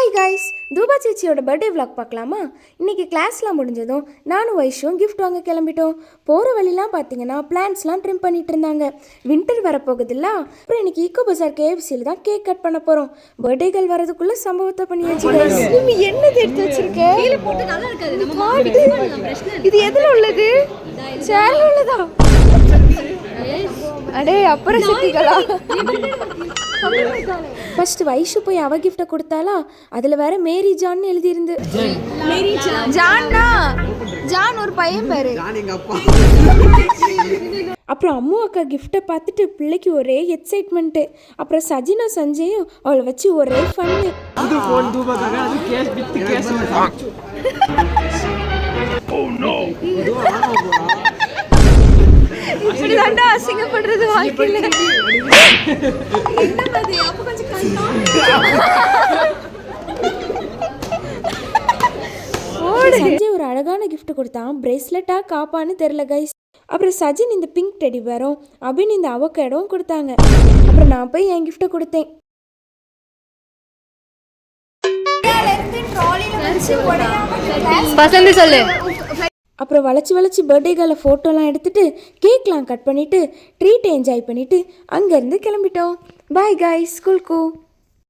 Hi guys, தூபா சேச்சியோட birthday vlog பார்க்கலாமா? இன்றைக்கி கிளாஸ்லாம் முடிஞ்சதும் நானும் வைஷும் கிஃப்ட் வாங்க கிளம்பிட்டோம். போகிற வழிலாம் பார்த்தீங்கன்னா பிளான்ஸ்லாம் ட்ரிம் பண்ணிட்டு இருந்தாங்க. வின்டர் வரப்போகுதுல்ல, அப்புறம் இன்னைக்கு ஈக்கோ பஜார் கேஎஃப்சியில் தான் கேக் கட் பண்ண போகிறோம். பர்த்டேகள் வரதுக்குள்ளே சம்பவத்தை பண்ணியாச்சு. நீ என்னது எடுத்து வச்சிருக்க? இது எதில் உள்ளது? சேர்ல உள்ளதா? அடே அப்புறம் சிட்டிகளா? ஃபர்ஸ்ட் வைஷு போய் அவ கிஃப்ட்டை கொடுத்தாலா, அதில் வேற மேரி ஜான் எழுதியிருந்து. ஜான்னா ஜான் ஒரு பையன் பேரு. அப்புறம் அம்மு அக்கா கிஃப்ட்டை பார்த்துட்டு பிள்ளைக்கு ஒரே எக்ஸைட்மெண்ட்டு. அப்புறம் சஜினா சஞ்சயும் அவளை வச்சு ஒரே ஃபன்னு. இப்படி தாண்டா அசிங்கப்படுறது வாழ்க்கையில. சஞ்சய் ஒரு அழகான கிஃப்ட் கொடுத்தான். பிரேஸ்லெட்டா காப்பான்னு தெரியல கைஸ். அப்புறம் சஜின் இந்த பிங்க் டெடி பேரும், அபின் இந்த அவகேடோவும் கொடுத்தாங்க. அப்புறம் நான் போய் என் கிஃப்ட்டை கொடுத்தேன். பசந்து சொல்லு. அப்புறம் வளைச்சி பர்த்டே கேர்ல ஃபோட்டோலாம் எடுத்துட்டு கேக்லாம் கட் பண்ணிவிட்டு ட்ரீட்டை என்ஜாய் பண்ணிவிட்டு அங்கேருந்து கிளம்பிட்டோம். பாய் காய்ஸ், ஸ்கூல்க்கு.